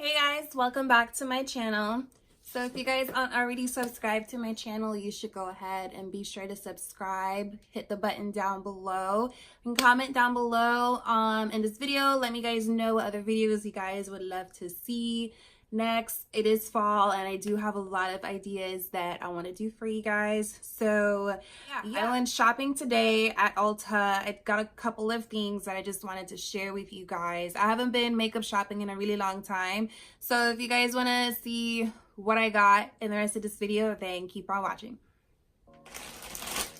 Hey guys, welcome back to my channel. So if you guys aren't already subscribed to my channel, you should go ahead and be sure to subscribe. Hit the button down below and comment down below in this video. Let me guys know what other videos you guys would love to see next. It is fall and I do have a lot of ideas that I want to do for you guys. So yeah, I went shopping today at Ulta. I got a couple of things that I just wanted to share with you guys. I haven't been makeup shopping in a really long time, so if you guys want to see what I got in the rest of this video, then keep on watching.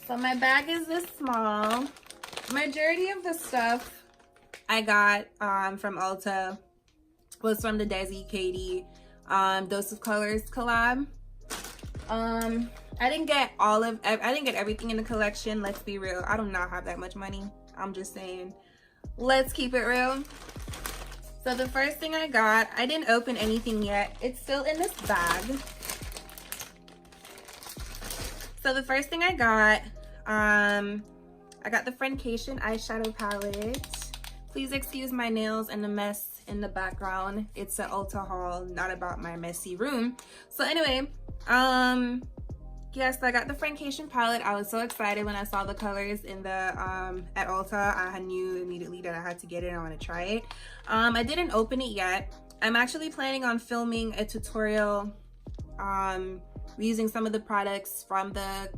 So my bag is this small. Majority of the stuff I got from Ulta was from the Desi Katie Dose of Colors collab. I didn't get everything in the collection. Let's be real, I do not have that much money. I'm just saying, let's keep it real. So the first thing I got, I didn't open anything yet. It's still in this bag. So the first thing I got the Friendcation eyeshadow palette. Please excuse my nails and the mess in the background. It's an Ulta haul, not about my messy room. So anyway, yes, I got the Friendcation palette. I was so excited when I saw the colors in the at Ulta. I knew immediately that I had to get it and I want to try it. I didn't open it yet. I'm actually planning on filming a tutorial using some of the products from the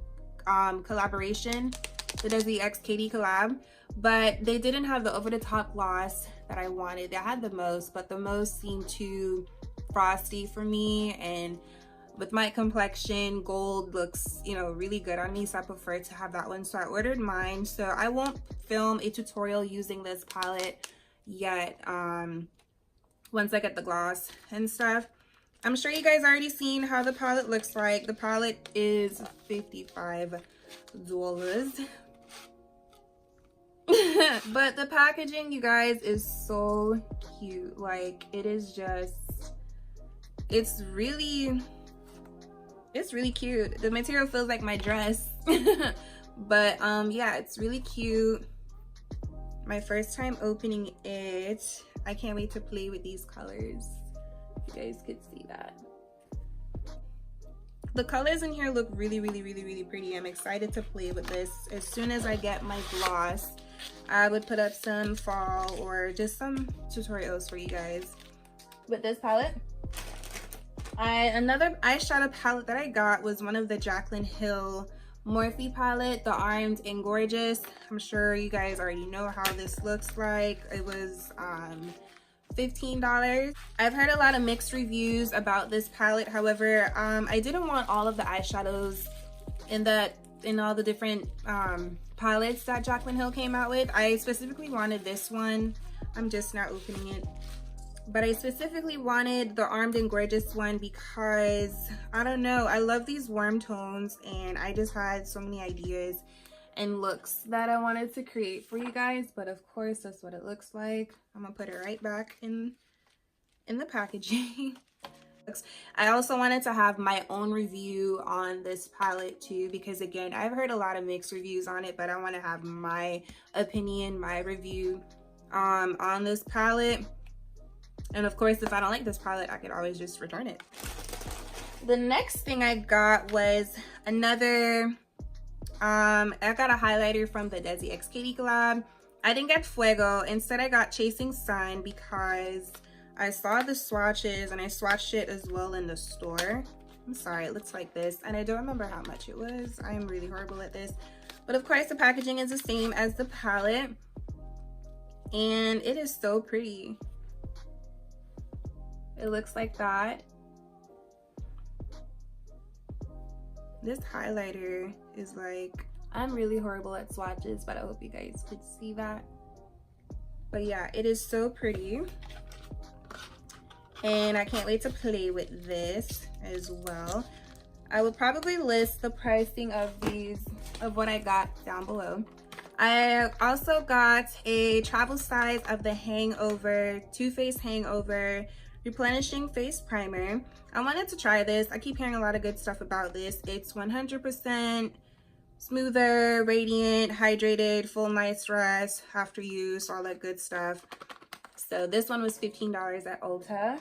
collaboration, the Desi X Katie collab, but they didn't have the over-the-top gloss that I wanted. They had the most, but the most seemed too frosty for me, and with my complexion, gold looks, you know, really good on me, so I prefer to have that one. So I ordered mine. So I won't film a tutorial using this palette yet once I get the gloss and stuff. I'm sure you guys already seen how the palette looks like. The palette is $55. But the packaging, you guys, is so cute. Like, it is just, it's really cute. The material feels like my dress. But yeah, it's really cute. My first time opening it. I can't wait to play with these colors. You guys could see that. The colors in here look really pretty. I'm excited to play with this. As soon as I get my gloss, I would put up some fall or just some tutorials for you guys with this palette. Another eyeshadow palette that I got was one of the Jaclyn Hill Morphe palette, the Armed and Gorgeous. I'm sure you guys already know how this looks like. It was $15. I've heard a lot of mixed reviews about this palette. However, I didn't want all of the eyeshadows in all the different palettes that Jaclyn Hill came out with. I specifically wanted this one. I'm just not opening it. But I specifically wanted the Armed and Gorgeous one because, I don't know, I love these warm tones, and I just had so many ideas and looks that I wanted to create for you guys. But of course, that's what it looks like. I'm gonna put it right back in the packaging. I also wanted to have my own review on this palette too, because again, I've heard a lot of mixed reviews on it, but I want to have my opinion, my review on this palette. And of course, if I don't like this palette, I could always just return it. The next thing I got was another I got a highlighter from the Desi X Katie collab. I didn't get Fuego. Instead, I got Chasing Sun because I saw the swatches and I swatched it as well in the store. I'm sorry, it looks like this, and I don't remember how much it was. I am really horrible at this. But of course, the packaging is the same as the palette, and it is so pretty. It looks like that. This highlighter is like, I'm really horrible at swatches, but I hope you guys could see that. But yeah, it is so pretty. And I can't wait to play with this as well. I will probably list the pricing of what I got down below. I also got a travel size of the Hangover, Too Faced Hangover Replenishing Face Primer. I wanted to try this. I keep hearing a lot of good stuff about this. It's 100% smoother, radiant, hydrated, full night's rest, after use, all that good stuff. So this one was $15 at Ulta.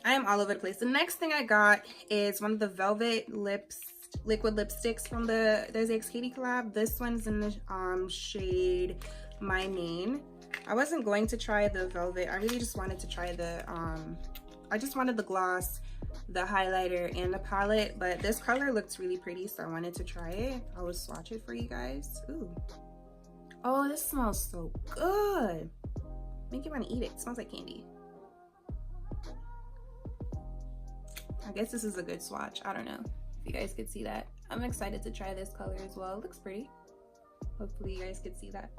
I am all over the place. The next thing I got is one of the velvet liquid lipsticks from the There's X Katie collab. This one's in the shade My Main. I wasn't going to try the velvet. I really just wanted to try the I just wanted the gloss, the highlighter, and the palette, but this color looks really pretty, so I wanted to try it. I will swatch it for you guys. Ooh. Oh, this smells so good. Make you want to eat it. It smells like candy. I guess this is a good swatch. I don't know if you guys could see that. I'm excited to try this color as well. It looks pretty. Hopefully you guys could see that.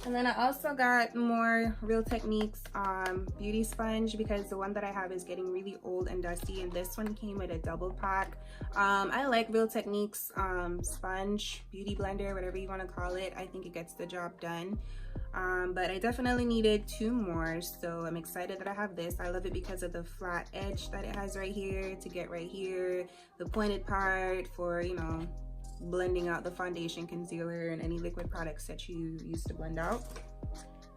And then I also got more Real Techniques beauty sponge, because the one that I have is getting really old and dusty, and this one came with a double pack. I like Real Techniques sponge, beauty blender, whatever you want to call it. I think it gets the job done. But I definitely needed 2 more, so I'm excited that I have this. I love it because of the flat edge that it has right here to get right here, the pointed part for, you know, blending out the foundation, concealer, and any liquid products that you use to blend out.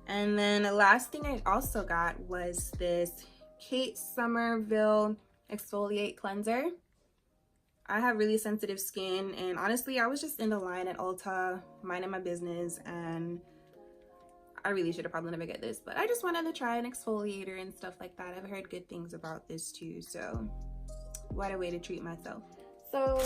And then the last thing I also got was this Kate Somerville Exfoliate Cleanser. I have really sensitive skin, and honestly, I was just in the line at Ulta, minding my business, and I really should have probably never get this, but I just wanted to try an exfoliator and stuff like that. I've heard good things about this too, so what a way to treat myself. So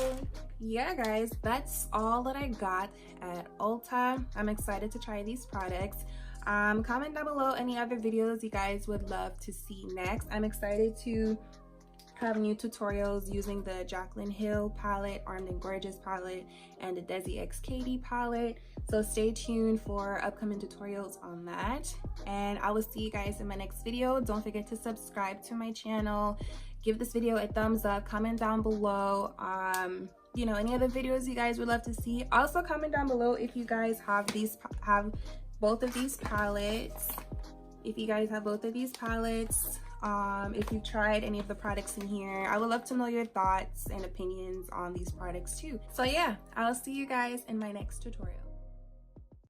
yeah guys, that's all that I got at Ulta. I'm excited to try these products. Comment down below any other videos you guys would love to see next. I'm excited to have new tutorials using the Jaclyn Hill palette, Armed and Gorgeous palette, and the Desi X Katie palette. So stay tuned for upcoming tutorials on that. And I will see you guys in my next video. Don't forget to subscribe to my channel. Give this video a thumbs up. Comment down below, you know, any other videos you guys would love to see. Also comment down below if you guys have both of these palettes. If you guys have both of these palettes. If you've tried any of the products in here, I would love to know your thoughts and opinions on these products too. So yeah, I'll see you guys in my next tutorial.